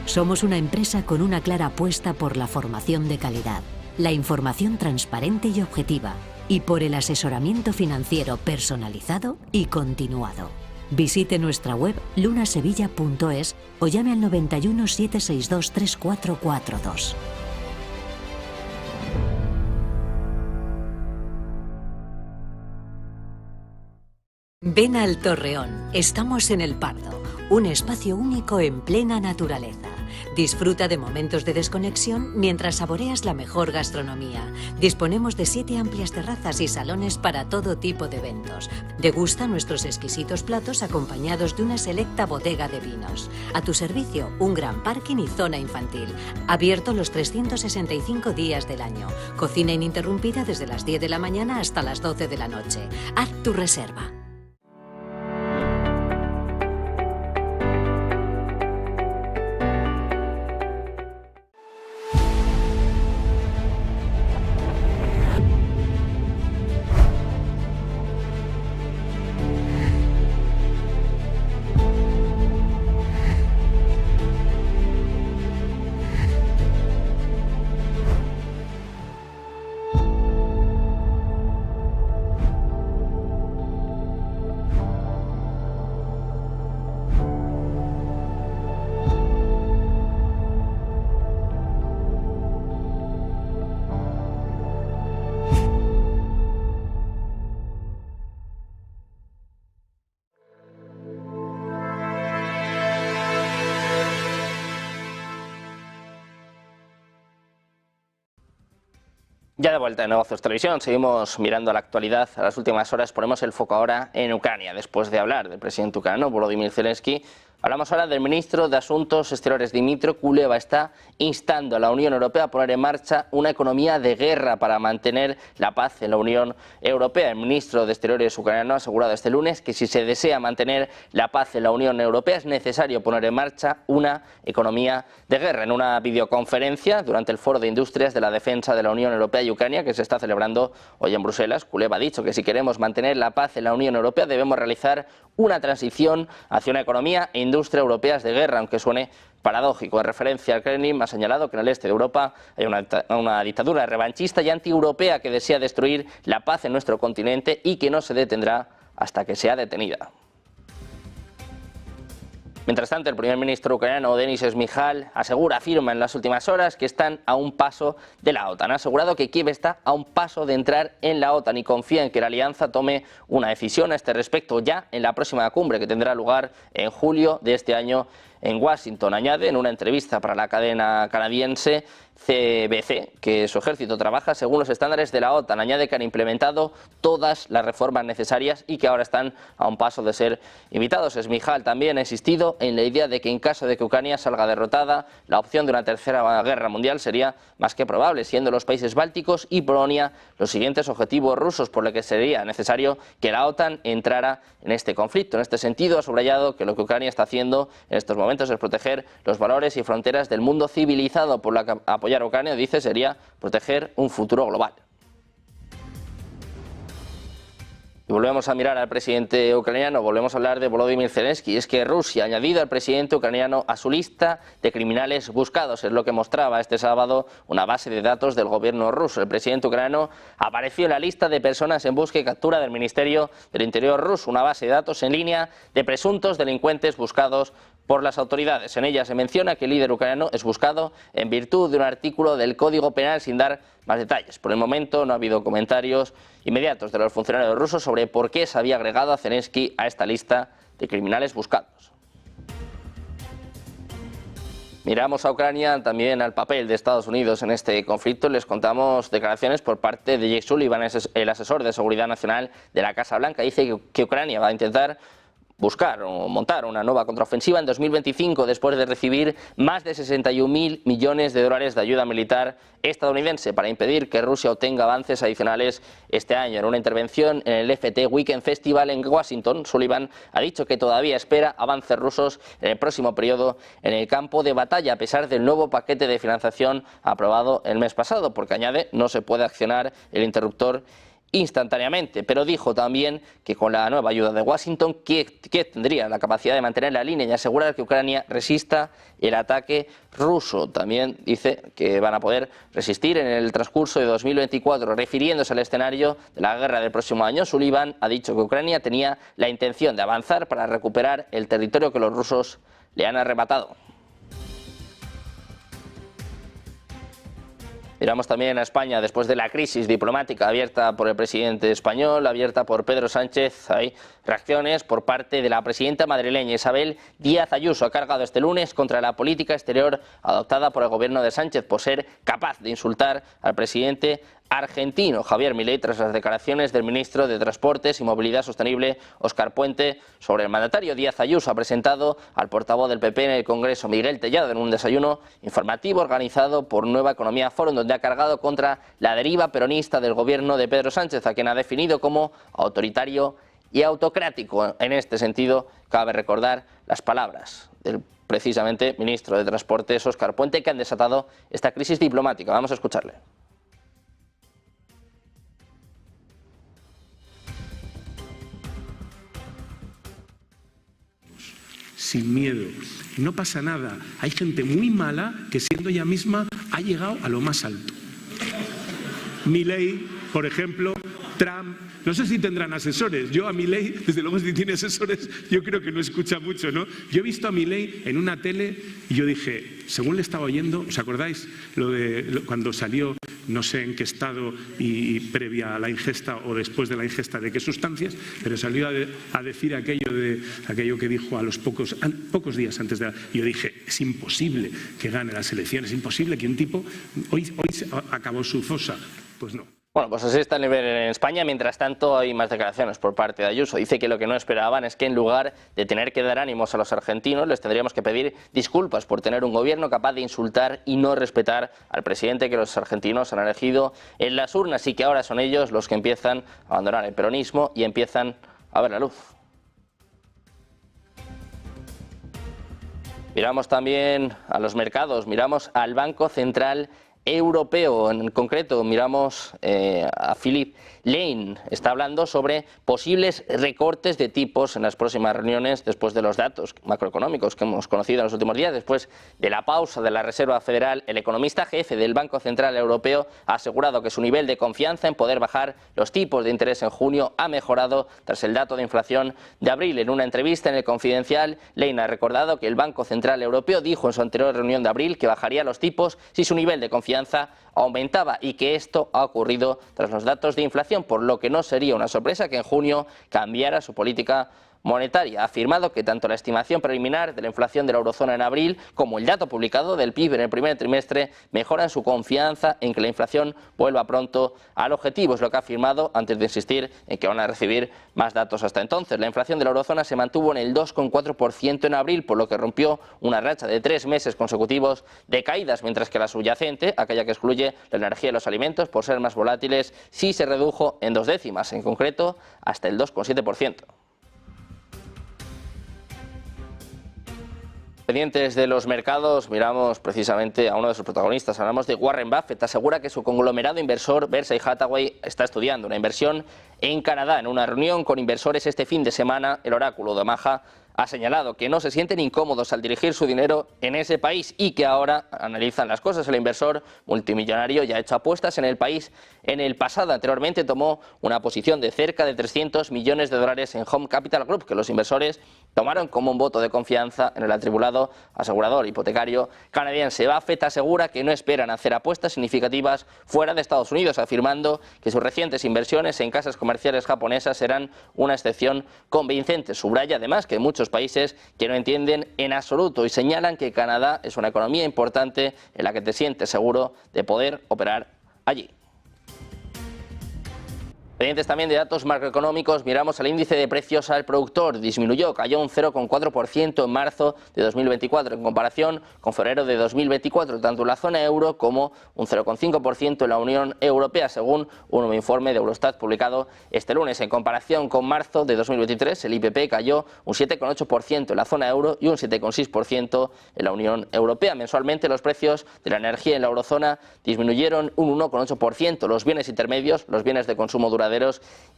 Somos una empresa con una clara apuesta por la formación de calidad, la información transparente y objetiva, y por el asesoramiento financiero personalizado y continuado. Visite nuestra web lunasevilla.es o llame al 91 762 3442. Ven al Torreón, estamos en El Pardo, un espacio único en plena naturaleza. Disfruta de momentos de desconexión mientras saboreas la mejor gastronomía. Disponemos de 7 amplias terrazas y salones para todo tipo de eventos. Degusta nuestros exquisitos platos acompañados de una selecta bodega de vinos. A tu servicio, un gran parking y zona infantil. Abierto los 365 días del año. Cocina ininterrumpida desde las 10 de la mañana hasta las 12 de la noche. Haz tu reserva. Ya de vuelta en Negocios Televisión, seguimos mirando la actualidad. A las últimas horas ponemos el foco ahora en Ucrania. Después de hablar del presidente ucraniano Volodymyr Zelensky, hablamos ahora del ministro de Asuntos Exteriores Dmytro Kuleba. Está instando a la Unión Europea a poner en marcha una economía de guerra para mantener la paz en la Unión Europea. El ministro de Exteriores ucraniano ha asegurado este lunes que si se desea mantener la paz en la Unión Europea es necesario poner en marcha una economía de guerra. En una videoconferencia durante el Foro de Industrias de la Defensa de la Unión Europea y Ucrania que se está celebrando hoy en Bruselas, Kuleba ha dicho que si queremos mantener la paz en la Unión Europea debemos realizar una transición hacia una economía e industria europeas de guerra, aunque suene paradójico. En referencia al Kremlin ha señalado que en el este de Europa hay una dictadura revanchista y antieuropea que desea destruir la paz en nuestro continente y que no se detendrá hasta que sea detenida. Mientras tanto, el primer ministro ucraniano Denis Shmyhal afirma en las últimas horas que están a un paso de la OTAN. Ha asegurado que Kiev está a un paso de entrar en la OTAN y confía en que la alianza tome una decisión a este respecto ya en la próxima cumbre que tendrá lugar en julio de este año en Washington. Añade en una entrevista para la cadena canadiense CBC que su ejército trabaja según los estándares de la OTAN. Añade que han implementado todas las reformas necesarias y que ahora están a un paso de ser invitados. Shmyhal también ha insistido en la idea de que en caso de que Ucrania salga derrotada, la opción de una tercera guerra mundial sería más que probable, siendo los países bálticos y Polonia los siguientes objetivos rusos, por lo que sería necesario que la OTAN entrara en este conflicto. En este sentido, ha subrayado que lo que Ucrania está haciendo en estos momentos es proteger los valores y fronteras del mundo civilizado, por lo que apoyar a Ucrania, dice, sería proteger un futuro global. Y volvemos a mirar al presidente ucraniano, volvemos a hablar de Volodymyr Zelensky. Es que Rusia ha añadido al presidente ucraniano a su lista de criminales buscados. Es lo que mostraba este sábado una base de datos del gobierno ruso. El presidente ucraniano apareció en la lista de personas en busca y captura del Ministerio del Interior ruso, una base de datos en línea de presuntos delincuentes buscados por las autoridades. En ella se menciona que el líder ucraniano es buscado en virtud de un artículo del Código Penal sin dar más detalles. Por el momento no ha habido comentarios inmediatos de los funcionarios rusos sobre por qué se había agregado a Zelensky a esta lista de criminales buscados. Miramos a Ucrania, también al papel de Estados Unidos en este conflicto. Les contamos declaraciones por parte de Jake Sullivan, el asesor de seguridad nacional de la Casa Blanca. Dice que Ucrania va a intentar buscar o montar una nueva contraofensiva en 2025 después de recibir más de 61.000 millones de dólares de ayuda militar estadounidense para impedir que Rusia obtenga avances adicionales este año. En una intervención en el FT Weekend Festival en Washington, Sullivan ha dicho que todavía espera avances rusos en el próximo periodo en el campo de batalla, a pesar del nuevo paquete de financiación aprobado el mes pasado, porque añade no se puede accionar el interruptor instantáneamente, pero dijo también que con la nueva ayuda de Washington, Kiev tendría la capacidad de mantener la línea y asegurar que Ucrania resista el ataque ruso. También dice que van a poder resistir en el transcurso de 2024. Refiriéndose al escenario de la guerra del próximo año, Sullivan ha dicho que Ucrania tenía la intención de avanzar para recuperar el territorio que los rusos le han arrebatado. Miramos también a España después de la crisis diplomática abierta por el presidente español, abierta por Pedro Sánchez. Hay reacciones por parte de la presidenta madrileña Isabel Díaz Ayuso. Ha cargado este lunes contra la política exterior adoptada por el gobierno de Sánchez por ser capaz de insultar al presidente argentino Javier Milei tras las declaraciones del ministro de Transportes y Movilidad Sostenible Óscar Puente sobre el mandatario. Díaz Ayuso ha presentado al portavoz del PP en el Congreso, Miguel Tellado, en un desayuno informativo organizado por Nueva Economía Forum, donde ha cargado contra la deriva peronista del gobierno de Pedro Sánchez, a quien ha definido como autoritario y autocrático. En este sentido, cabe recordar las palabras del precisamente ministro de Transportes Óscar Puente, que han desatado esta crisis diplomática. Vamos a escucharle. Sin miedo. No pasa nada. Hay gente muy mala que siendo ella misma ha llegado a lo más alto. Milei, por ejemplo, Trump, no sé si tendrán asesores. Yo a Milei, desde luego si tiene asesores, yo creo que no escucha mucho, ¿no? Yo he visto a Milei en una tele y yo dije, según le estaba oyendo, ¿os acordáis cuando salió, no sé en qué estado y previa a la ingesta o después de la ingesta de qué sustancias, pero salió a decir aquello que dijo a los pocos días antes de y yo dije, es imposible que gane las elecciones, es imposible que un tipo hoy acabó su fosa. Pues no. Bueno, pues así está el nivel en España. Mientras tanto, hay más declaraciones por parte de Ayuso. Dice que lo que no esperaban es que en lugar de tener que dar ánimos a los argentinos, les tendríamos que pedir disculpas por tener un gobierno capaz de insultar y no respetar al presidente que los argentinos han elegido en las urnas, y que ahora son ellos los que empiezan a abandonar el peronismo y empiezan a ver la luz. Miramos también a los mercados, miramos al Banco Central Europeo. En concreto miramos a Philip Lane, está hablando sobre posibles recortes de tipos en las próximas reuniones después de los datos macroeconómicos que hemos conocido en los últimos días. Después de la pausa de la Reserva Federal, el economista jefe del Banco Central Europeo ha asegurado que su nivel de confianza en poder bajar los tipos de interés en junio ha mejorado tras el dato de inflación de abril. En una entrevista en El Confidencial, Lane ha recordado que el Banco Central Europeo dijo en su anterior reunión de abril que bajaría los tipos si su nivel de confianza aumentaba, y que esto ha ocurrido tras los datos de inflación, por lo que no sería una sorpresa que en junio cambiara su política monetaria. Ha afirmado que tanto la estimación preliminar de la inflación de la eurozona en abril como el dato publicado del PIB en el primer trimestre mejoran su confianza en que la inflación vuelva pronto al objetivo. Es lo que ha afirmado antes de insistir en que van a recibir más datos hasta entonces. La inflación de la eurozona se mantuvo en el 2,4% en abril, por lo que rompió una racha de 3 meses consecutivos de caídas, mientras que la subyacente, aquella que excluye la energía y los alimentos, por ser más volátiles, sí se redujo en 2 décimas, en concreto hasta el 2,7%. Pendientes de los mercados, miramos precisamente a uno de sus protagonistas. Hablamos de Warren Buffett. Asegura que su conglomerado inversor Berkshire Hathaway está estudiando una inversión en Canadá. En una reunión con inversores este fin de semana, el oráculo de Omaha ha señalado que no se sienten incómodos al dirigir su dinero en ese país y que ahora analizan las cosas. El inversor multimillonario ya ha hecho apuestas en el país en el pasado. Anteriormente tomó una posición de cerca de 300 millones de dólares en Home Capital Group, que los inversores tomaron como un voto de confianza en el atribulado asegurador hipotecario canadiense. Buffett asegura que no esperan hacer apuestas significativas fuera de Estados Unidos, afirmando que sus recientes inversiones en casas comerciales japonesas serán una excepción convincente. Subraya además que hay muchos países que no entienden en absoluto y señalan que Canadá es una economía importante en la que te sientes seguro de poder operar allí. Pendientes también de datos macroeconómicos, miramos al índice de precios al productor. Disminuyó, cayó un 0,4% en marzo de 2024 en comparación con febrero de 2024, tanto en la zona euro como un 0,5% en la Unión Europea, según un nuevo informe de Eurostat publicado este lunes. En comparación con marzo de 2023, el IPP cayó un 7,8% en la zona euro y un 7,6% en la Unión Europea. Mensualmente los precios de la energía en la eurozona disminuyeron un 1,8%. Los bienes intermedios, los bienes de consumo duraderos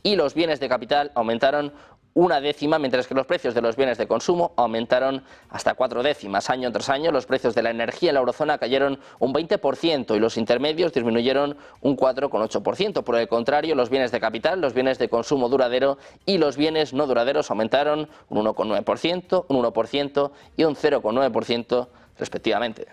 y los bienes de capital aumentaron una décima, mientras que los precios de los bienes de consumo aumentaron hasta 4 décimas. Año tras año, los precios de la energía en la eurozona cayeron un 20% y los intermedios disminuyeron un 4,8%. Por el contrario, los bienes de capital, los bienes de consumo duradero y los bienes no duraderos aumentaron un 1,9%, un 1% y un 0,9% respectivamente.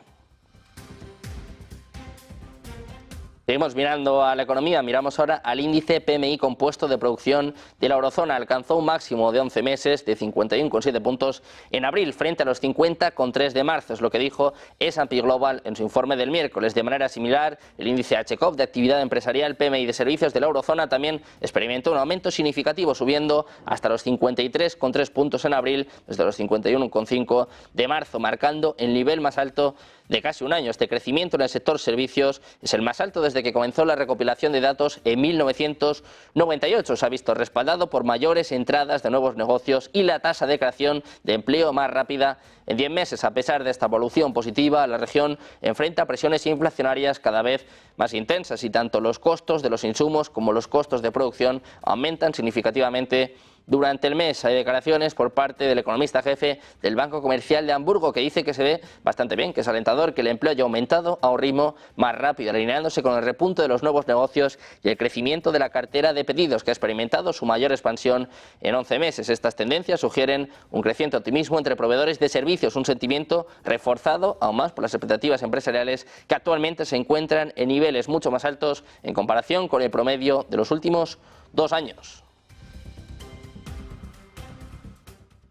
Seguimos mirando a la economía, miramos ahora al índice PMI compuesto de producción de la eurozona. Alcanzó un máximo de 11 meses de 51,7 puntos en abril frente a los 50,3 de marzo, es lo que dijo S&P Global en su informe del miércoles. De manera similar, el índice HCOP de actividad empresarial, PMI de servicios de la eurozona también experimentó un aumento significativo, subiendo hasta los 53,3 puntos en abril desde los 51,5 de marzo, marcando el nivel más alto de casi un año. Este crecimiento en el sector servicios es el más alto desde que comenzó la recopilación de datos en 1998. Se ha visto respaldado por mayores entradas de nuevos negocios y la tasa de creación de empleo más rápida en 10 meses. A pesar de esta evolución positiva, la región enfrenta presiones inflacionarias cada vez más intensas y tanto los costos de los insumos como los costos de producción aumentan significativamente durante el mes. Hay declaraciones por parte del economista jefe del Banco Comercial de Hamburgo que dice que se ve bastante bien, que es alentador que el empleo haya aumentado a un ritmo más rápido, alineándose con el repunte de los nuevos negocios y el crecimiento de la cartera de pedidos, que ha experimentado su mayor expansión en 11 meses. Estas tendencias sugieren un creciente optimismo entre proveedores de servicios, un sentimiento reforzado aún más por las expectativas empresariales que actualmente se encuentran en niveles mucho más altos en comparación con el promedio de los últimos 2 años.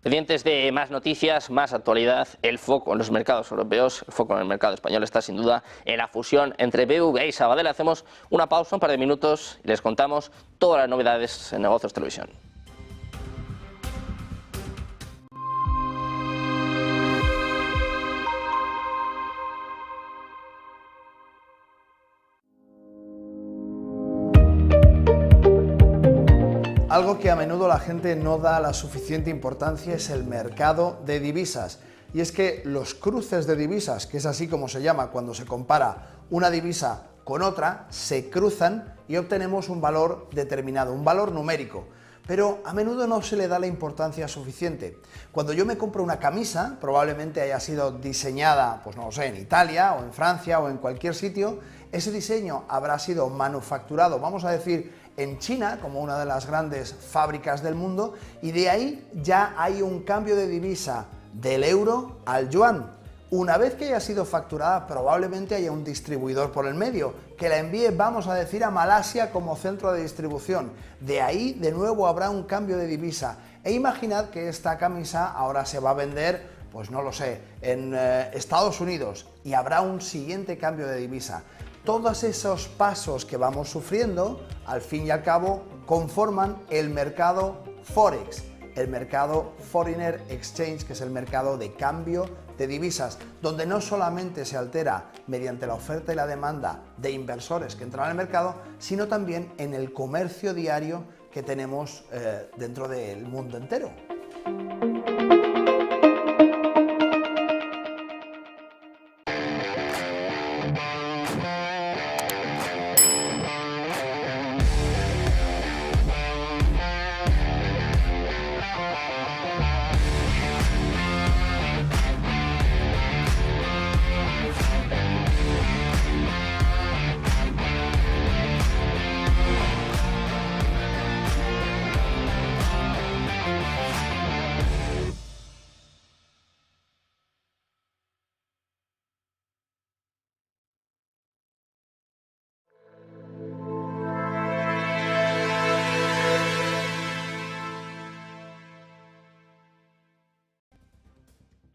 Pendientes de más noticias, más actualidad, el foco en los mercados europeos, el foco en el mercado español está sin duda en la fusión entre BBVA y Sabadell. Hacemos una pausa, un par de minutos y les contamos todas las novedades en Negocios Televisión. Algo que a menudo la gente no da la suficiente importancia es el mercado de divisas. Y es que los cruces de divisas, que es así como se llama cuando se compara una divisa con otra, se cruzan y obtenemos un valor determinado, un valor numérico. Pero a menudo no se le da la importancia suficiente. Cuando yo me compro una camisa, probablemente haya sido diseñada, pues no lo sé, en Italia o en Francia o en cualquier sitio, ese diseño habrá sido manufacturado, vamos a decir, en China, como una de las grandes fábricas del mundo, y de ahí ya hay un cambio de divisa del euro al yuan. Una vez que haya sido facturada, probablemente haya un distribuidor por el medio que la envíe, vamos a decir, a Malasia como centro de distribución. De ahí, de nuevo, habrá un cambio de divisa. E imaginad que esta camisa ahora se va a vender, pues no lo sé, en Estados Unidos, y habrá un siguiente cambio de divisa. Todos esos pasos que vamos sufriendo, al fin y al cabo, conforman el mercado Forex, el mercado Foreigner Exchange, que es el mercado de cambio de divisas, donde no solamente se altera mediante la oferta y la demanda de inversores que entran al mercado, sino también en el comercio diario que tenemos dentro del mundo entero.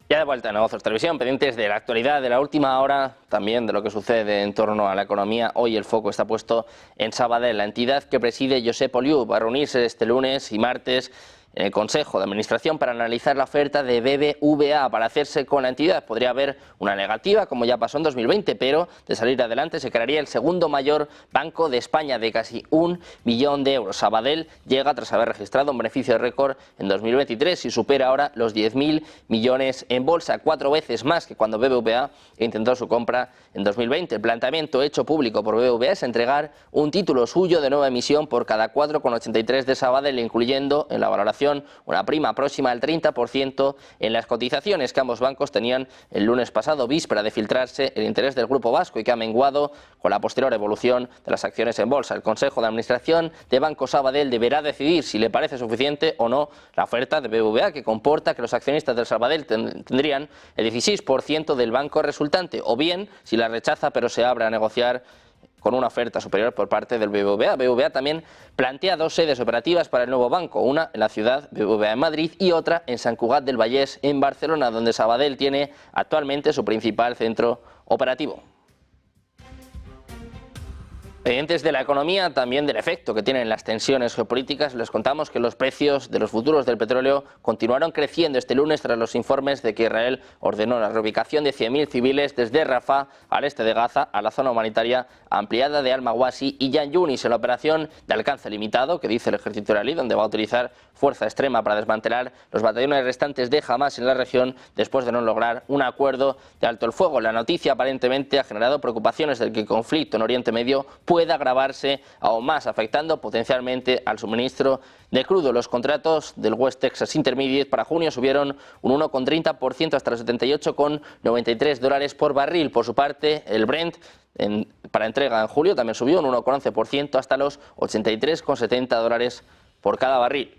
Ya de vuelta a Negocios Televisión, pendientes de la actualidad de la última hora, también de lo que sucede en torno a la economía. Hoy el foco está puesto en Sabadell, la entidad que preside Josep Oliu. Va a reunirse este lunes y martes en el Consejo de Administración para analizar la oferta de BBVA para hacerse con la entidad. Podría haber una negativa, como ya pasó en 2020, pero de salir adelante se crearía el segundo mayor banco de España, de casi 1 billón de euros. Sabadell llega tras haber registrado un beneficio de récord en 2023 y supera ahora los 10.000 millones en bolsa, 4 veces más que cuando BBVA intentó su compra en 2020. El planteamiento hecho público por BBVA es entregar un título suyo de nueva emisión por cada 4,83 de Sabadell, incluyendo en la valoración una prima próxima al 30% en las cotizaciones que ambos bancos tenían el lunes pasado, víspera de filtrarse el interés del Grupo Vasco y que ha menguado con la posterior evolución de las acciones en bolsa. El Consejo de Administración de Banco Sabadell deberá decidir si le parece suficiente o no la oferta de BBVA, que comporta que los accionistas del Sabadell tendrían el 16% del banco resultante, o bien si la rechaza pero se abre a negociar con una oferta superior por parte del BBVA. BBVA también plantea 2 sedes operativas para el nuevo banco, una en la ciudad BBVA en Madrid y otra en Sant Cugat del Vallès en Barcelona, donde Sabadell tiene actualmente su principal centro operativo. Pendientes de la economía, también del efecto que tienen las tensiones geopolíticas, les contamos que los precios de los futuros del petróleo continuaron creciendo este lunes tras los informes de que Israel ordenó la reubicación de 100.000 civiles desde Rafah, al este de Gaza, a la zona humanitaria ampliada de Al-Mawasi y Yan Yunis, en la operación de alcance limitado, que dice el ejército israelí, donde va a utilizar fuerza extrema para desmantelar los batallones restantes de Hamas en la región después de no lograr un acuerdo de alto el fuego. La noticia aparentemente ha generado preocupaciones de que el conflicto en Oriente Medio pueda agravarse aún más, afectando potencialmente al suministro de crudo. Los contratos del West Texas Intermediate para junio subieron un 1,30% hasta los $78,93 por barril. Por su parte, el Brent para entrega en julio también subió un 1,11% hasta los $83,70 por cada barril.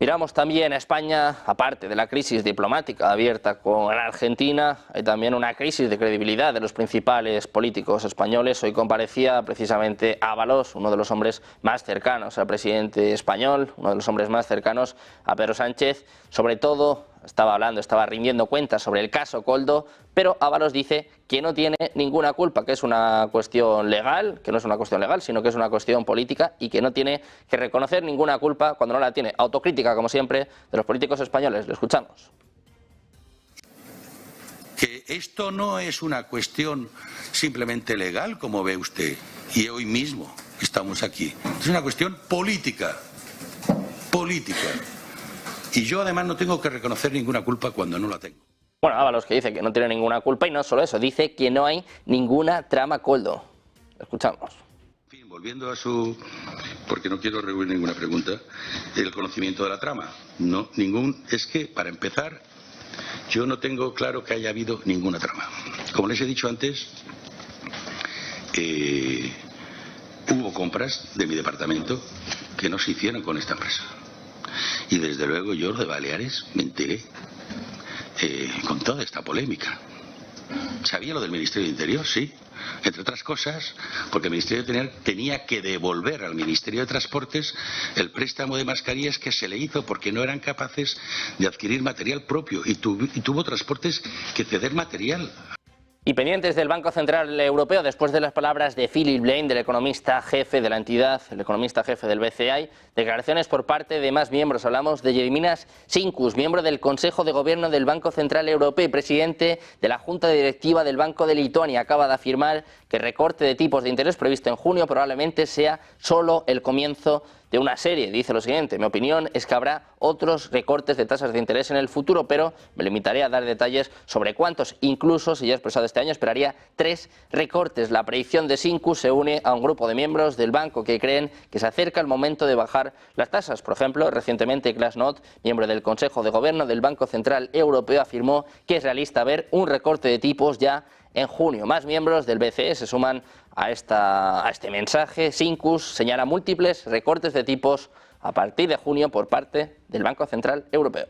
Miramos también a España, aparte de la crisis diplomática abierta con Argentina, hay también una crisis de credibilidad de los principales políticos españoles. Hoy comparecía precisamente Ábalos, uno de los hombres más cercanos al presidente español, uno de los hombres más cercanos a Pedro Sánchez. Sobre todo estaba rindiendo cuentas sobre el caso Koldo, pero Ábalos dice que no tiene ninguna culpa, que es una cuestión legal, que no es una cuestión legal, sino que es una cuestión política y que no tiene que reconocer ninguna culpa cuando no la tiene. Autocrítica, como siempre, de los políticos españoles. Lo escuchamos. Que esto no es una cuestión simplemente legal, como ve usted, y hoy mismo estamos aquí. Es una cuestión política. Política. Y yo además no tengo que reconocer ninguna culpa cuando no la tengo. Bueno, Ábalos, que dice que no tiene ninguna culpa y no solo eso, dice que no hay ninguna trama Koldo. Escuchamos. En fin, volviendo a su... porque no quiero rehuir ninguna pregunta, el conocimiento de la trama. No, ningún... Es que, para empezar, yo no tengo claro que haya habido ninguna trama. Como les he dicho antes, hubo compras de mi departamento que no se hicieron con esta empresa. Y desde luego yo de Baleares me enteré con toda esta polémica. ¿Sabía lo del Ministerio de Interior? Sí. Entre otras cosas, porque el Ministerio de Interior tenía que devolver al Ministerio de Transportes el préstamo de mascarillas que se le hizo porque no eran capaces de adquirir material propio y tuvo Transportes que ceder material. Y pendientes del Banco Central Europeo, después de las palabras de Philip Lane, del economista jefe de la entidad, el economista jefe del BCE, declaraciones por parte de más miembros. Hablamos de Gediminas Sinkus, miembro del Consejo de Gobierno del Banco Central Europeo y presidente de la Junta Directiva del Banco de Lituania. Acaba de afirmar que el recorte de tipos de interés previsto en junio probablemente sea solo el comienzo de una serie. Dice lo siguiente: mi opinión es que habrá otros recortes de tasas de interés en el futuro, pero me limitaré a dar detalles sobre cuántos. Incluso, si ya he expresado este año, esperaría 3 recortes. La predicción de Sinkus se une a un grupo de miembros del banco que creen que se acerca el momento de bajar las tasas. Por ejemplo, recientemente Glassnode, miembro del Consejo de Gobierno del Banco Central Europeo, afirmó que es realista ver un recorte de tipos ya en junio. Más miembros del BCE se suman a este mensaje. Sinkus señala múltiples recortes de tipos a partir de junio por parte del Banco Central Europeo.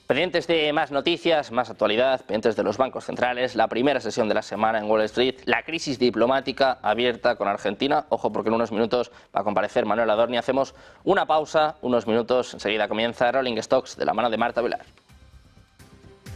Pendientes de más noticias, más actualidad, pendientes de los bancos centrales, la primera sesión de la semana en Wall Street, la crisis diplomática abierta con Argentina. Ojo, porque en unos minutos va a comparecer Manuel Adorni. Hacemos una pausa, unos minutos, enseguida comienza Rolling Stocks de la mano de Marta Vilar.